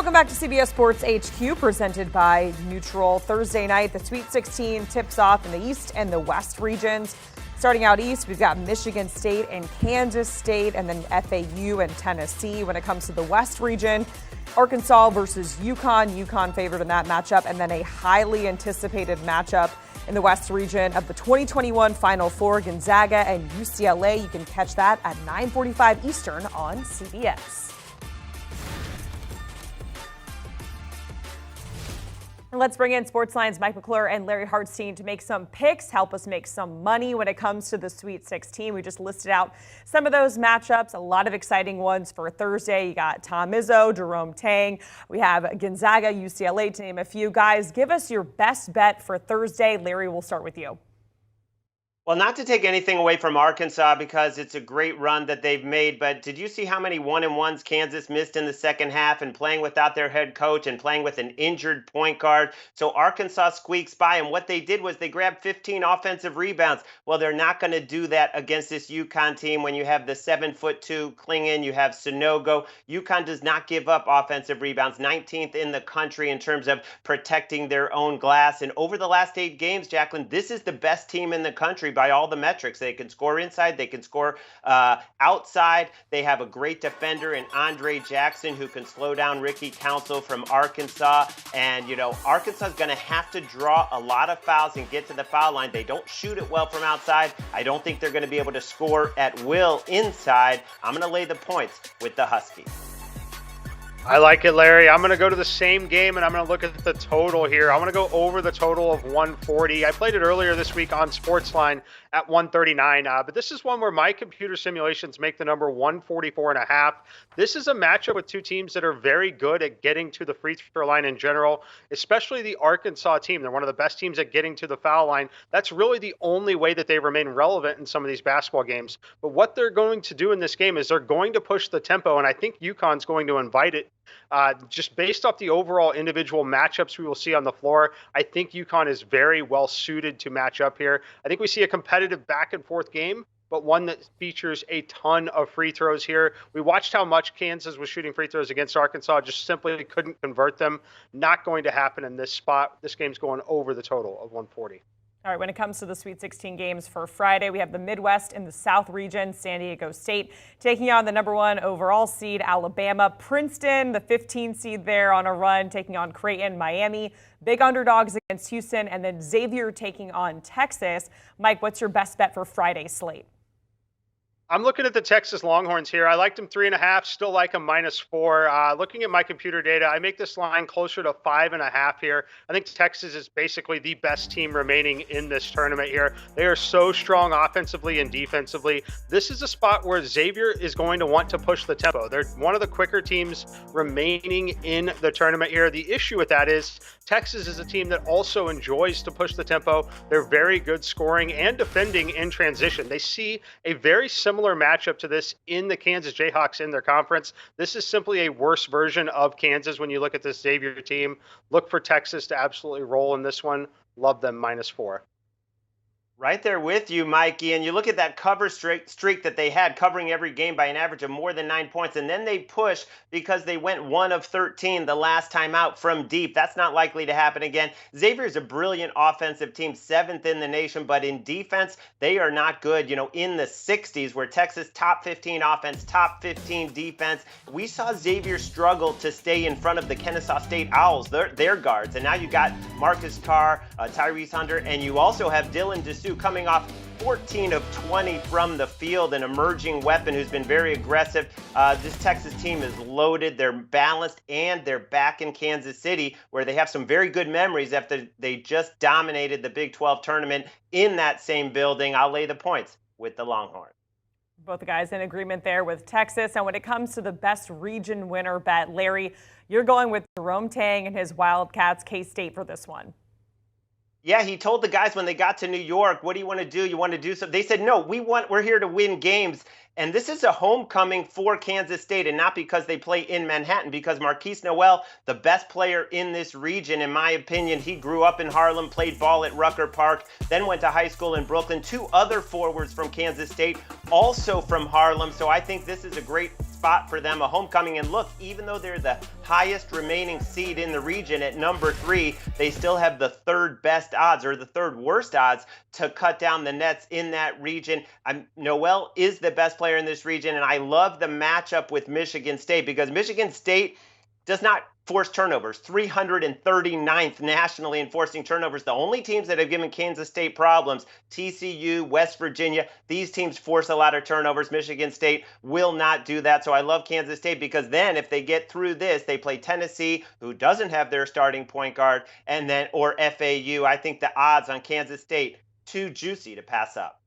Welcome back to CBS Sports HQ, presented by Neutral. Thursday night, the Sweet 16 tips off in the East and the West regions. Starting out east, we've got Michigan State and Kansas State, and then FAU and Tennessee. When it comes to the West region, Arkansas versus UConn. UConn favored in that matchup, and then a highly anticipated matchup in the West region of the 2021 Final Four, Gonzaga and UCLA. You can catch that at 9:45 Eastern on CBS. And let's bring in Sportsline's McClure and Larry Hartstein to make some picks, help us make some money when it comes to the Sweet 16. We just listed out some of those matchups, a lot of exciting ones for Thursday. You got Tom Izzo, Jerome Tang. We have Gonzaga, UCLA, to name a few. Guys, give us your best bet for Thursday. Larry, we'll start with you. Well, not to take anything away from Arkansas because it's a great run that they've made, but did you see how many 1-and-1s Kansas missed in the second half and playing without their head coach and playing with an injured point guard? So Arkansas squeaks by, and what they did was they grabbed 15 offensive rebounds. Well, they're not going to do that against this UConn team when you have the 7'2" Klingon, you have Sonogo. UConn does not give up offensive rebounds, 19th in the country in terms of protecting their own glass. And over the last 8 games, Jacqueline, this is the best team in the country by all the metrics. They can score inside, they can score outside. They have a great defender in Andre Jackson who can slow down Ricky Council from Arkansas. And, you know, Arkansas is going to have to draw a lot of fouls and get to the foul line. They don't shoot it well from outside. I don't think they're going to be able to score at will inside. I'm going to lay the points with the Huskies. I like it, Larry. I'm going to go to the same game, and I'm going to look at the total here. I'm going to go over the total of 140. I played it earlier this week on Sportsline at 139, but this is one where my computer simulations make the number 144.5. This is a matchup with two teams that are very good at getting to the free throw line in general, especially the Arkansas team. They're one of the best teams at getting to the foul line. That's really the only way that they remain relevant in some of these basketball games. But what they're going to do in this game is they're going to push the tempo, and I think UConn's going to invite it. Just based off the overall individual matchups we will see on the floor, I think UConn is very well suited to match up here. I think we see a competitive back and forth game, but one that features a ton of free throws here. We watched how much Kansas was shooting free throws against Arkansas, just simply couldn't convert them. Not going to happen in this spot. This game's going over the total of 140. All right, when it comes to the Sweet 16 games for Friday, we have the Midwest and the South region. San Diego State taking on the #1 overall seed, Alabama. Princeton, the 15 seed there on a run, taking on Creighton. Miami, big underdogs against Houston. And then Xavier taking on Texas. Mike, what's your best bet for Friday's slate? I'm looking at the Texas Longhorns here. I liked them 3.5, still like them -4. Looking at my computer data, I make this line closer to 5.5 here. I think Texas is basically the best team remaining in this tournament here. They are so strong offensively and defensively. This is a spot where Xavier is going to want to push the tempo. They're one of the quicker teams remaining in the tournament here. The issue with that is Texas is a team that also enjoys to push the tempo. They're very good scoring and defending in transition. They see a very similar matchup to this in the Kansas Jayhawks in their conference. This is simply a worse version of Kansas when you look at this Xavier team. Look for Texas to absolutely roll in this one. Love them -4. Right there with you, Mikey. And you look at that cover streak that they had, covering every game by an average of more than 9 points. And then they push because they went 1 of 13 the last time out from deep. That's not likely to happen again. Xavier is a brilliant offensive team, 7th in the nation. But in defense, they are not good. You know, in the 60s, where Texas top 15 offense, top 15 defense. We saw Xavier struggle to stay in front of the Kennesaw State Owls, their guards. And now you got Marcus Carr, Tyrese Hunter, and you also have Dylan Dessou coming off 14 of 20 from the field, an emerging weapon who's been very aggressive. This Texas team is loaded, they're balanced, and they're back in Kansas City, where they have some very good memories after they just dominated the Big 12 tournament in that same building. I'll lay the points with the Longhorns. Both the guys in agreement there with Texas. And when it comes to the best region winner bet, Larry, you're going with Jerome Tang and his Wildcats, K-State, for this one. Yeah, he told the guys when they got to New York, what do you want to do? You want to do something? They said, no, we're here to win games. And this is a homecoming for Kansas State, and not because they play in Manhattan, because Marquise Noel, the best player in this region, in my opinion, he grew up in Harlem, played ball at Rucker Park, then went to high school in Brooklyn. 2 other forwards from Kansas State, also from Harlem. So I think this is a great spot for them, a homecoming. And look, even though they're the highest remaining seed in the region at number 3, they still have the third best odds, or the third worst odds, to cut down the nets in that region. Noel is the best player in this region, and I love the matchup with Michigan State because Michigan State does not force turnovers, 339th nationally in forcing turnovers. The only teams that have given Kansas State problems, TCU, West Virginia, these teams force a lot of turnovers. Michigan State will not do that. So I love Kansas State because then if they get through this, they play Tennessee, who doesn't have their starting point guard, and then or FAU. I think the odds on Kansas State too juicy to pass up.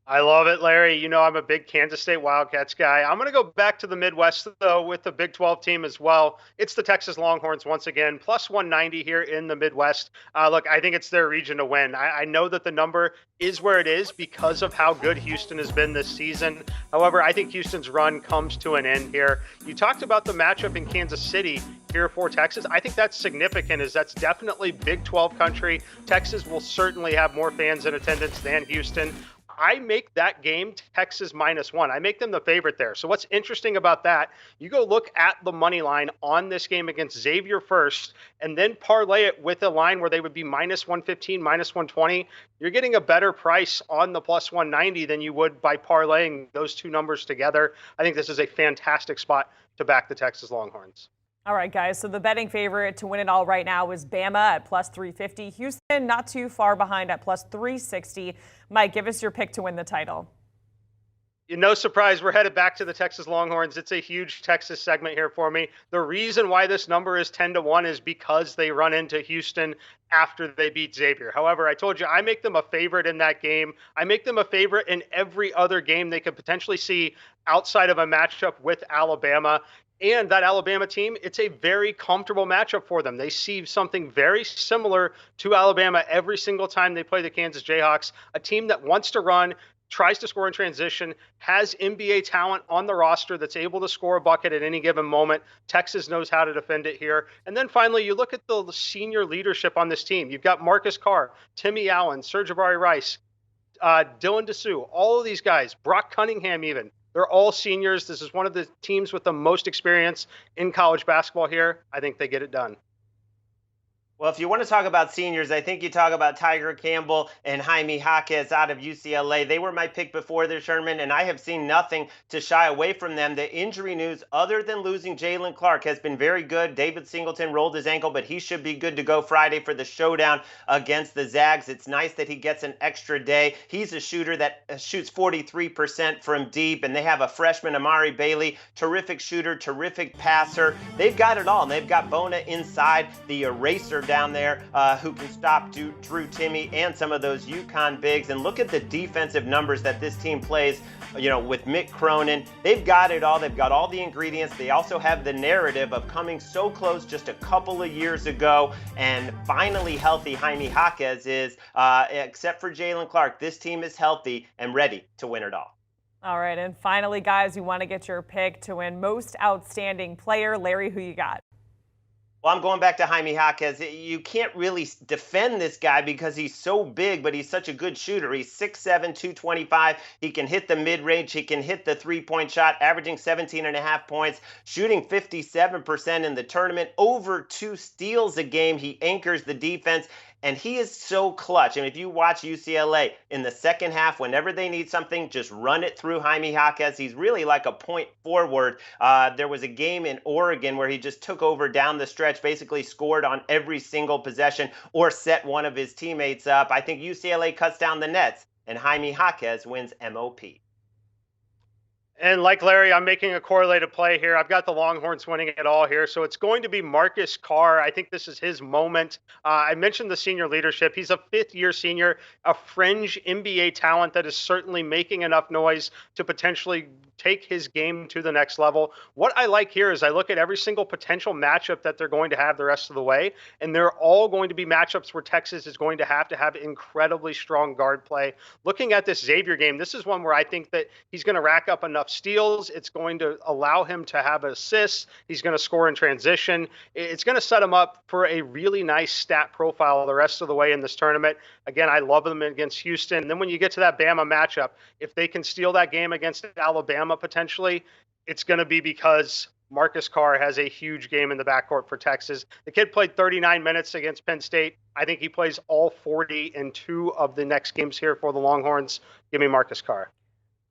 I love it, Larry. You know I'm a big Kansas State Wildcats guy. I'm going to go back to the Midwest, though, with the Big 12 team as well. It's the Texas Longhorns once again, plus 190 here in the Midwest. Look, I think it's their region to win. I know that the number is where it is because of how good Houston has been this season. However, I think Houston's run comes to an end here. You talked about the matchup in Kansas City here for Texas. I think that's significant, as that's definitely Big 12 country. Texas will certainly have more fans in attendance than Houston. I make that game Texas -1. I make them the favorite there. So what's interesting about that, you go look at the money line on this game against Xavier first, and then parlay it with a line where they would be -115, -120. You're getting a better price on the plus 190 than you would by parlaying those two numbers together. I think this is a fantastic spot to back the Texas Longhorns. All right, guys, so the betting favorite to win it all right now is Bama at plus 350. Houston not too far behind at plus 360. Mike, give us your pick to win the title. No surprise, we're headed back to the Texas Longhorns. It's a huge Texas segment here for me. The reason why this number is 10-1 is because they run into Houston after they beat Xavier. However, I told you I make them a favorite in that game. I make them a favorite in every other game they could potentially see outside of a matchup with Alabama. And that Alabama team, it's a very comfortable matchup for them. They see something very similar to Alabama every single time they play the Kansas Jayhawks, a team that wants to run, tries to score in transition, has NBA talent on the roster that's able to score a bucket at any given moment. Texas knows how to defend it here. And then finally, you look at the senior leadership on this team. You've got Marcus Carr, Timmy Allen, Serge Rice, Dylan Dessou, all of these guys, Brock Cunningham even. They're all seniors. This is one of the teams with the most experience in college basketball here. I think they get it done. Well, if you want to talk about seniors, I think you talk about Tiger Campbell and Jaime Jaquez out of UCLA. They were my pick before this tournament, and I have seen nothing to shy away from them. The injury news, other than losing Jalen Clark, has been very good. David Singleton rolled his ankle, but he should be good to go Friday for the showdown against the Zags. It's nice that he gets an extra day. He's a shooter that shoots 43% from deep, and they have a freshman, Amari Bailey, terrific shooter, terrific passer. They've got it all. They've got Bona inside, the eraser down there who can stop Drew Timme and some of those UConn bigs. And look at the defensive numbers that this team plays, with Mick Cronin. They've got it all. They've got all the ingredients. They also have the narrative of coming so close just a couple of years ago, and finally healthy Jaime Jaquez is, except for Jalen Clark, this team is healthy and ready to win it all. All right, and finally, guys, you want to get your pick to win most outstanding player. Larry, who you got? Well, I'm going back to Jaime Jaquez. You can't really defend this guy because he's so big, but he's such a good shooter. He's 6'7", 225. He can hit the mid-range. He can hit the three-point shot, averaging 17.5 points, shooting 57% in the tournament, over 2 steals a game. He anchors the defense. And he is so clutch. And if you watch UCLA in the second half, whenever they need something, just run it through Jaime Jaquez. He's really like a point forward. There was a game in Oregon where he just took over down the stretch, basically scored on every single possession or set one of his teammates up. I think UCLA cuts down the nets, and Jaime Jaquez wins MOP. And like Larry, I'm making a correlated play here. I've got the Longhorns winning it all here. So it's going to be Marcus Carr. I think this is his moment. I mentioned the senior leadership. He's a fifth-year senior, a fringe NBA talent that is certainly making enough noise to potentially take his game to the next level. What I like here is I look at every single potential matchup that they're going to have the rest of the way, and they're all going to be matchups where Texas is going to have incredibly strong guard play. Looking at this Xavier game, this is one where I think that he's going to rack up enough steals. It's going to allow him to have assists. He's going to score in transition. It's going to set him up for a really nice stat profile the rest of the way in this tournament. Again, I love them against Houston. And then when you get to that Bama matchup, if they can steal that game against Alabama potentially, it's going to be because Marcus Carr has a huge game in the backcourt for Texas. The kid played 39 minutes against Penn State. I think he plays all 40 in 2 of the next games here for the Longhorns. Give me Marcus Carr.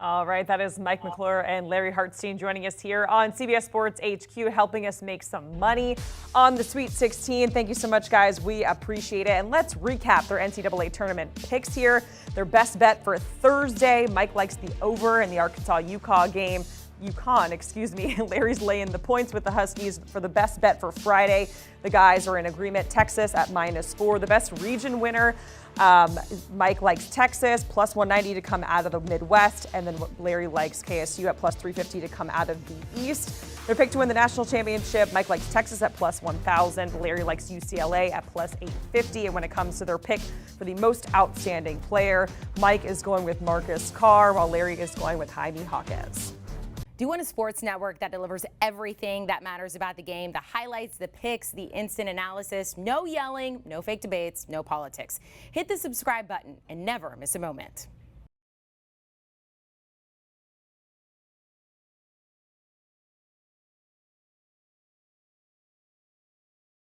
All right, that is Mike McClure and Larry Hartstein joining us here on CBS Sports HQ, helping us make some money on the Sweet 16. Thank you so much, guys. We appreciate it. And let's recap their NCAA Tournament picks here. Their best bet for Thursday. Mike likes the over in the Arkansas-UConn game. Larry's laying the points with the Huskies for the best bet for Friday. The guys are in agreement. Texas at -4. The best region winner, Mike likes Texas, plus 190 to come out of the Midwest. And then Larry likes KSU at plus 350 to come out of the East. Their pick to win the national championship, Mike likes Texas at plus 1,000. Larry likes UCLA at plus 850. And when it comes to their pick for the most outstanding player, Mike is going with Marcus Carr, while Larry is going with Jaime Jaquez. Do you want a sports network that delivers everything that matters about the game? The highlights, the picks, the instant analysis, no yelling, no fake debates, no politics. Hit the subscribe button and never miss a moment.